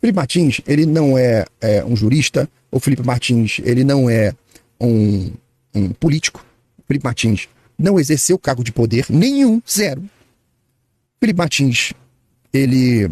Felipe Martins, ele não é um jurista, o Felipe Martins, ele não é um político. Felipe Martins não exerceu cargo de poder nenhum, zero. Felipe Martins, ele,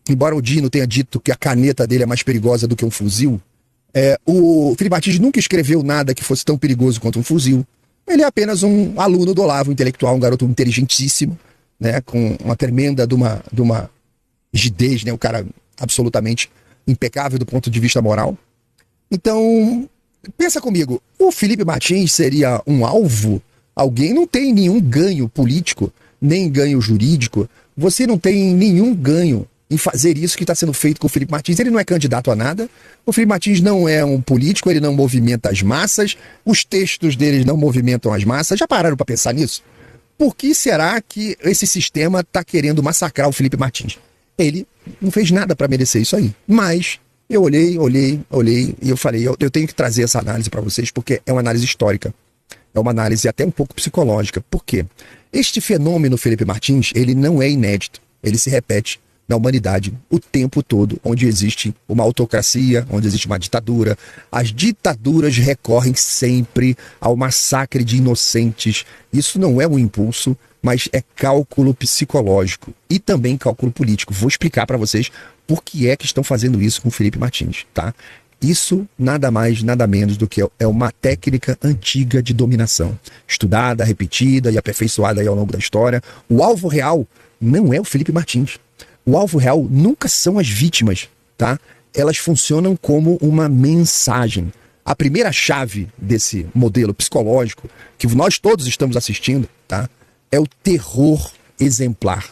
embora o Dino tenha dito que a caneta dele é mais perigosa do que um fuzil, o Felipe Martins nunca escreveu nada que fosse tão perigoso quanto um fuzil. Ele é apenas um aluno do Olavo, um intelectual, um garoto inteligentíssimo, né, com uma tremenda de uma rigidez, né, um cara absolutamente impecável do ponto de vista moral. Então, pensa comigo, o Felipe Martins seria um alvo? Alguém não tem nenhum ganho político, nem ganho jurídico. Você não tem nenhum ganho em fazer isso que está sendo feito com o Felipe Martins. Ele não é candidato a nada. O Felipe Martins não é um político, ele não movimenta as massas. Os textos dele não movimentam as massas. Já pararam para pensar nisso? Por que será que esse sistema está querendo massacrar o Felipe Martins? Ele não fez nada para merecer isso aí. Mas eu olhei e eu falei, eu tenho que trazer essa análise para vocês porque é uma análise histórica. É uma análise até um pouco psicológica. Por quê? Este fenômeno Felipe Martins, ele não é inédito. Ele se repete na humanidade o tempo todo, onde existe uma autocracia, onde existe uma ditadura. As ditaduras recorrem sempre ao massacre de inocentes. Isso não é um impulso, mas é cálculo psicológico e também cálculo político. Vou explicar para vocês por que é que estão fazendo isso com o Felipe Martins, tá? Isso nada mais, nada menos do que é uma técnica antiga de dominação, estudada, repetida e aperfeiçoada aí ao longo da história. O alvo real não é o Felipe Martins. O alvo real nunca são as vítimas, tá? Elas funcionam como uma mensagem. A primeira chave desse modelo psicológico que nós todos estamos assistindo, tá? É o terror exemplar.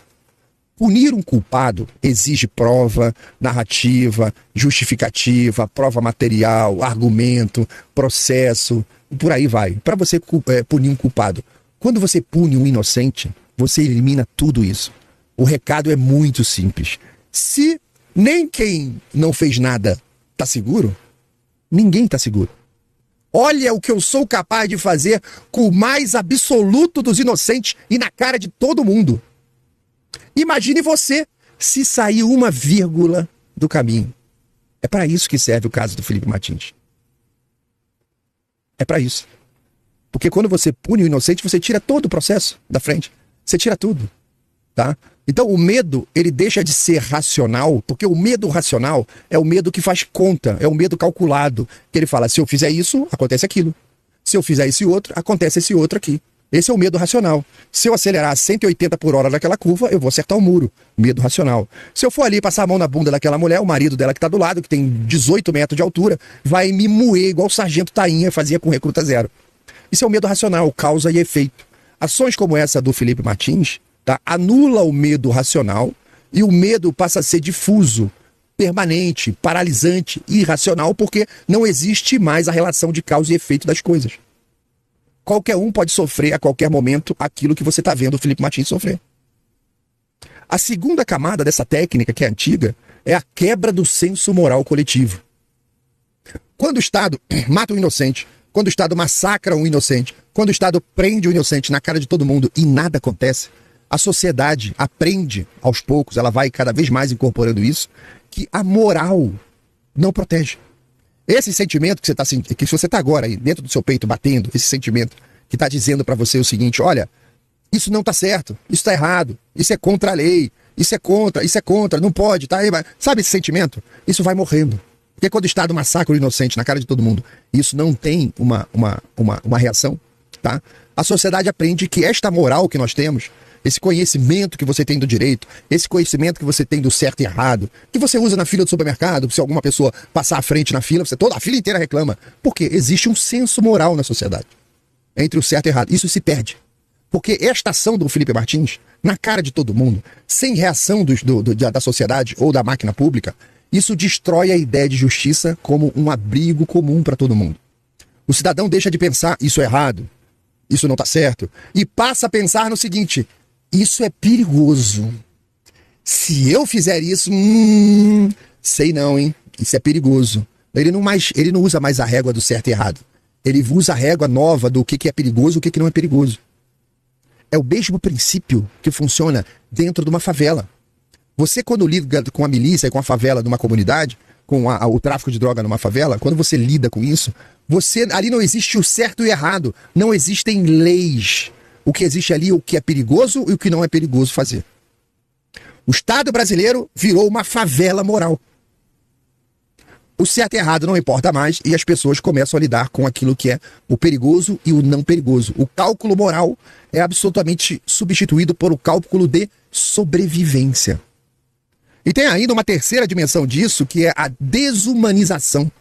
Punir um culpado exige prova, narrativa, justificativa, prova material, argumento, processo, e por aí vai. Para você punir um culpado. Quando você pune um inocente, você elimina tudo isso. O recado é muito simples. Se nem quem não fez nada está seguro, ninguém está seguro. Olha o que eu sou capaz de fazer com o mais absoluto dos inocentes e na cara de todo mundo. Imagine você se sair uma vírgula do caminho. É para isso que serve o caso do Felipe Martins. É para isso. Porque quando você pune o inocente, você tira todo o processo da frente. Você tira tudo, tá? Então o medo, ele deixa de ser racional, porque o medo racional é o medo que faz conta, é o medo calculado. Que ele fala, se eu fizer isso, acontece aquilo. Se eu fizer esse outro, acontece esse outro aqui. Esse é o medo racional. Se eu acelerar 180 por hora naquela curva, eu vou acertar o muro. Medo racional. Se eu for ali passar a mão na bunda daquela mulher, o marido dela que tá do lado, que tem 18 metros de altura, vai me moer igual o Sargento Tainha fazia com Recruta Zero. Isso é o medo racional, causa e efeito. Ações como essa do Felipe Martins, tá, anula o medo racional e o medo passa a ser difuso, permanente, paralisante, irracional, porque não existe mais a relação de causa e efeito das coisas. Qualquer um pode sofrer a qualquer momento aquilo que você está vendo o Felipe Martins sofrer. A segunda camada dessa técnica, que é antiga, é a quebra do senso moral coletivo. Quando o Estado mata um inocente, quando o Estado massacra um inocente, quando o Estado prende um inocente na cara de todo mundo e nada acontece, a sociedade aprende aos poucos, ela vai cada vez mais incorporando isso, que a moral não protege. Esse sentimento que você está sentindo, que você está agora aí dentro do seu peito batendo, esse sentimento que está dizendo para você o seguinte, olha, isso não está certo, isso está errado, isso é contra a lei, isso é contra, não pode, tá aí, sabe esse sentimento? Isso vai morrendo. Porque quando o Estado massacra o inocente na cara de todo mundo, isso não tem uma reação, tá? A sociedade aprende que esta moral que nós temos, esse conhecimento que você tem do direito, esse conhecimento que você tem do certo e errado, que você usa na fila do supermercado, se alguma pessoa passar à frente na fila, toda a fila inteira reclama. Porque existe um senso moral na sociedade entre o certo e o errado. Isso se perde. Porque esta ação do Felipe Martins, na cara de todo mundo, sem reação da sociedade ou da máquina pública, isso destrói a ideia de justiça como um abrigo comum para todo mundo. O cidadão deixa de pensar, isso é errado, isso não está certo, e passa a pensar no seguinte, isso é perigoso. Se eu fizer isso, sei não, hein? Isso é perigoso. Ele não usa mais a régua do certo e errado. Ele usa a régua nova do que é perigoso e o que não é perigoso. É o mesmo princípio que funciona dentro de uma favela. Você, quando lida com a milícia e com a favela de uma comunidade, com o tráfico de droga numa favela, quando você lida com isso, ali não existe o certo e o errado. Não existem leis. O que existe ali é o que é perigoso e o que não é perigoso fazer. O Estado brasileiro virou uma favela moral. O certo e errado não importa mais e as pessoas começam a lidar com aquilo que é o perigoso e o não perigoso. O cálculo moral é absolutamente substituído por o cálculo de sobrevivência. E tem ainda uma terceira dimensão disso, que é a desumanização.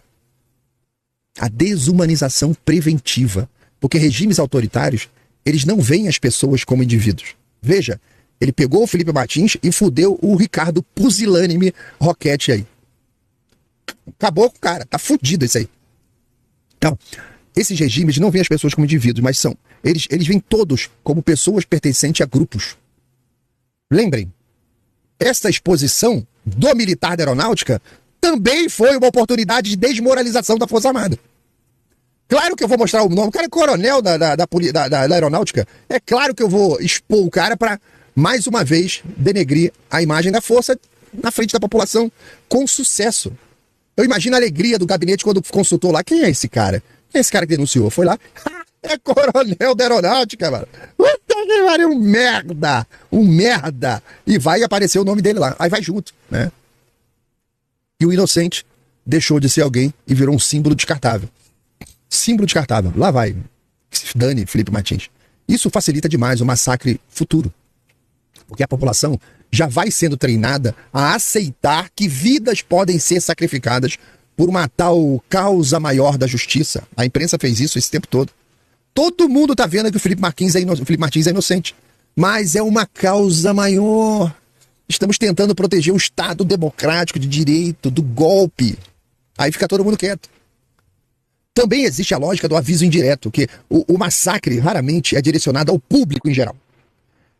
A desumanização preventiva. Porque regimes autoritários, eles não veem as pessoas como indivíduos. Veja, ele pegou o Felipe Martins e fudeu o Ricardo Pusilânime Roquette aí. Acabou com o cara, tá fudido isso aí. Então, esses regimes não veem as pessoas como indivíduos, mas eles veem todos como pessoas pertencentes a grupos. Lembrem, essa exposição do militar da aeronáutica também foi uma oportunidade de desmoralização da Força Armada. Claro que eu vou mostrar o nome, o cara é coronel da aeronáutica, é claro que eu vou expor o cara para, mais uma vez, denegrir a imagem da Força na frente da população, com sucesso. Eu imagino a alegria do gabinete quando consultou lá, quem é esse cara? Quem é esse cara que denunciou? Foi lá, é coronel da aeronáutica, mano. Um merda. E vai aparecer o nome dele lá. Aí vai junto, né? E o inocente deixou de ser alguém e virou um símbolo descartável. Símbolo descartável. Lá vai. Que se dane, Felipe Martins. Isso facilita demais o massacre futuro. Porque a população já vai sendo treinada a aceitar que vidas podem ser sacrificadas por uma tal causa maior da justiça. A imprensa fez isso esse tempo todo. Todo mundo tá vendo que o Felipe Martins é inocente. Mas é uma causa maior. Estamos tentando proteger o Estado democrático de direito do golpe. Aí fica todo mundo quieto. Também existe a lógica do aviso indireto, que o massacre raramente é direcionado ao público em geral.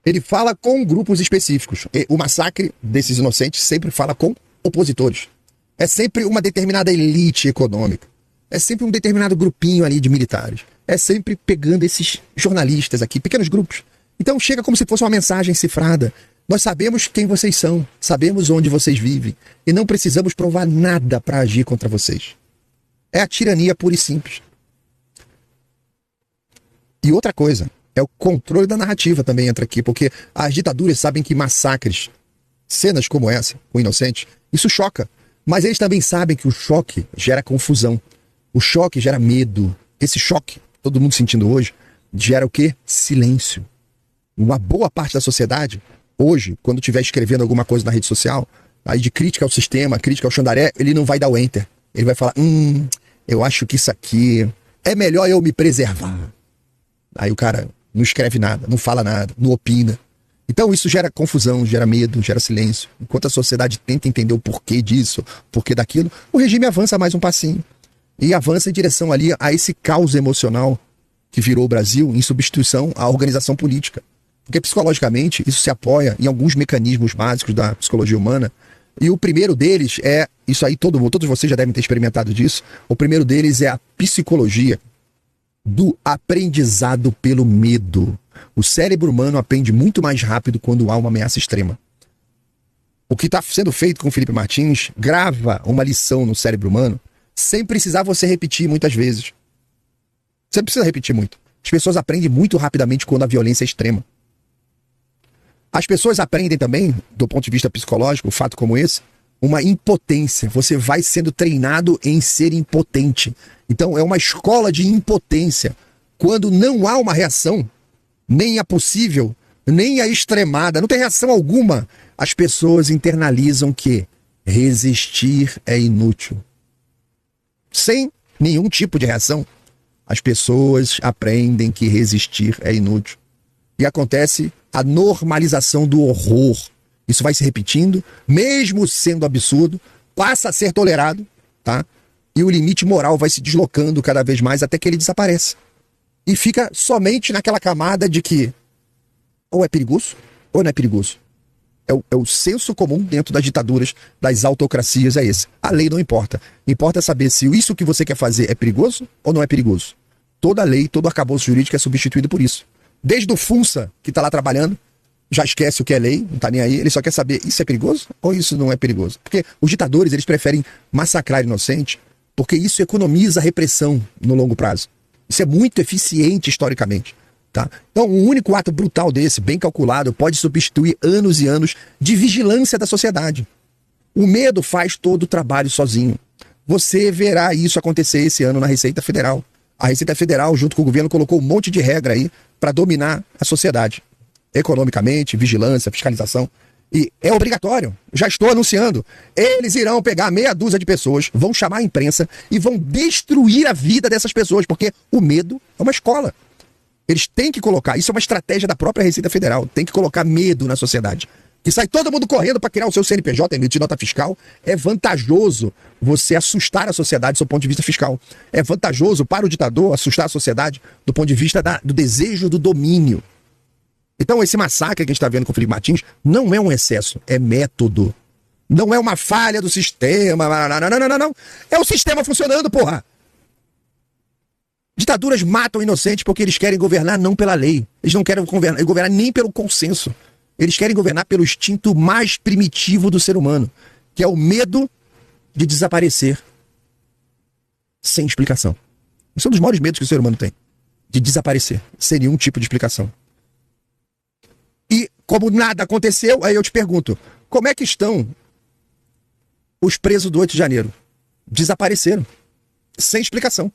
Ele fala com grupos específicos. E o massacre desses inocentes sempre fala com opositores. É sempre uma determinada elite econômica. É sempre um determinado grupinho ali de militares. É sempre pegando esses jornalistas aqui, pequenos grupos. Então chega como se fosse uma mensagem cifrada. Nós sabemos quem vocês são, sabemos onde vocês vivem e não precisamos provar nada para agir contra vocês. É a tirania pura e simples. E outra coisa, é o controle da narrativa também entra aqui, porque as ditaduras sabem que massacres, cenas como essa, com inocentes, isso choca. Mas eles também sabem que o choque gera confusão. O choque gera medo. Esse choque, todo mundo sentindo hoje, gera o quê? Silêncio. Uma boa parte da sociedade, hoje, quando estiver escrevendo alguma coisa na rede social, aí de crítica ao sistema, crítica ao chandaré, ele não vai dar o enter. Ele vai falar, eu acho que isso aqui é melhor eu me preservar. Aí o cara não escreve nada, não fala nada, não opina. Então isso gera confusão, gera medo, gera silêncio. Enquanto a sociedade tenta entender o porquê disso, o porquê daquilo, o regime avança mais um passinho. E avança em direção ali a esse caos emocional que virou o Brasil em substituição à organização política. Porque psicologicamente isso se apoia em alguns mecanismos básicos da psicologia humana. E o primeiro deles é, isso aí todos vocês já devem ter experimentado disso, o primeiro deles é a psicologia do aprendizado pelo medo. O cérebro humano aprende muito mais rápido quando há uma ameaça extrema. O que está sendo feito com o Felipe Martins grava uma lição no cérebro humano sem precisar você repetir muitas vezes. Você não precisa repetir muito. As pessoas aprendem muito rapidamente quando a violência é extrema. As pessoas aprendem também, do ponto de vista psicológico, um fato como esse, uma impotência. Você vai sendo treinado em ser impotente. Então é uma escola de impotência. Quando não há uma reação, nem a possível, nem a extremada, não tem reação alguma, as pessoas internalizam que resistir é inútil. Sem nenhum tipo de reação, as pessoas aprendem que resistir é inútil. E acontece a normalização do horror. Isso vai se repetindo, mesmo sendo absurdo, passa a ser tolerado, tá? E o limite moral vai se deslocando cada vez mais até que ele desaparece. E fica somente naquela camada de que ou é perigoso ou não é perigoso. É o senso comum dentro das ditaduras, das autocracias, é esse. A lei não importa. Importa saber se isso que você quer fazer é perigoso ou não é perigoso. Toda lei, todo arcabouço jurídico é substituído por isso. Desde o Funça, que está lá trabalhando, já esquece o que é lei, não tá nem aí, ele só quer saber, isso é perigoso ou isso não é perigoso? Porque os ditadores, eles preferem massacrar inocentes, porque isso economiza a repressão no longo prazo. Isso é muito eficiente historicamente, tá? Então, um único ato brutal desse, bem calculado, pode substituir anos e anos de vigilância da sociedade. O medo faz todo o trabalho sozinho. Você verá isso acontecer esse ano na Receita Federal. A Receita Federal, junto com o governo, colocou um monte de regra aí para dominar a sociedade. Economicamente, vigilância, fiscalização. E é obrigatório. Já estou anunciando. Eles irão pegar meia dúzia de pessoas, vão chamar a imprensa e vão destruir a vida dessas pessoas, porque o medo é uma escola. Eles têm que colocar, isso é uma estratégia da própria Receita Federal, tem que colocar medo na sociedade. Que sai todo mundo correndo para criar o seu CNPJ, emitir nota fiscal. É vantajoso você assustar a sociedade do seu ponto de vista fiscal. É vantajoso para o ditador assustar a sociedade do ponto de vista do desejo do domínio. Então esse massacre que a gente está vendo com o Felipe Martins não é um excesso, é método. Não é uma falha do sistema. Não. É o sistema funcionando, porra. Ditaduras matam inocentes porque eles querem governar não pela lei. Eles não querem governar nem pelo consenso. Eles querem governar pelo instinto mais primitivo do ser humano, que é o medo de desaparecer sem explicação. Esse é um dos maiores medos que o ser humano tem, de desaparecer, sem nenhum tipo de explicação. E como nada aconteceu, aí eu te pergunto, como é que estão os presos do 8 de janeiro? Desapareceram, sem explicação.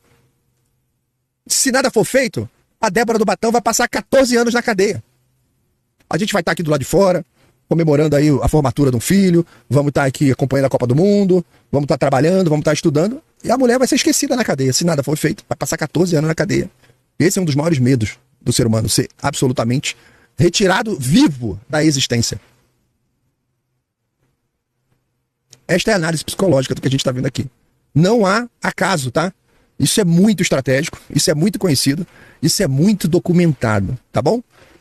Se nada for feito, a Débora do Batão vai passar 14 anos na cadeia. A gente vai estar aqui do lado de fora, comemorando aí a formatura de um filho, vamos estar aqui acompanhando a Copa do Mundo, vamos estar trabalhando, vamos estar estudando, e a mulher vai ser esquecida na cadeia. Se nada for feito, vai passar 14 anos na cadeia. Esse é um dos maiores medos do ser humano, ser absolutamente retirado vivo da existência. Esta é a análise psicológica do que a gente está vendo aqui. Não há acaso, tá? Isso é muito estratégico, isso é muito conhecido, isso é muito documentado, tá bom?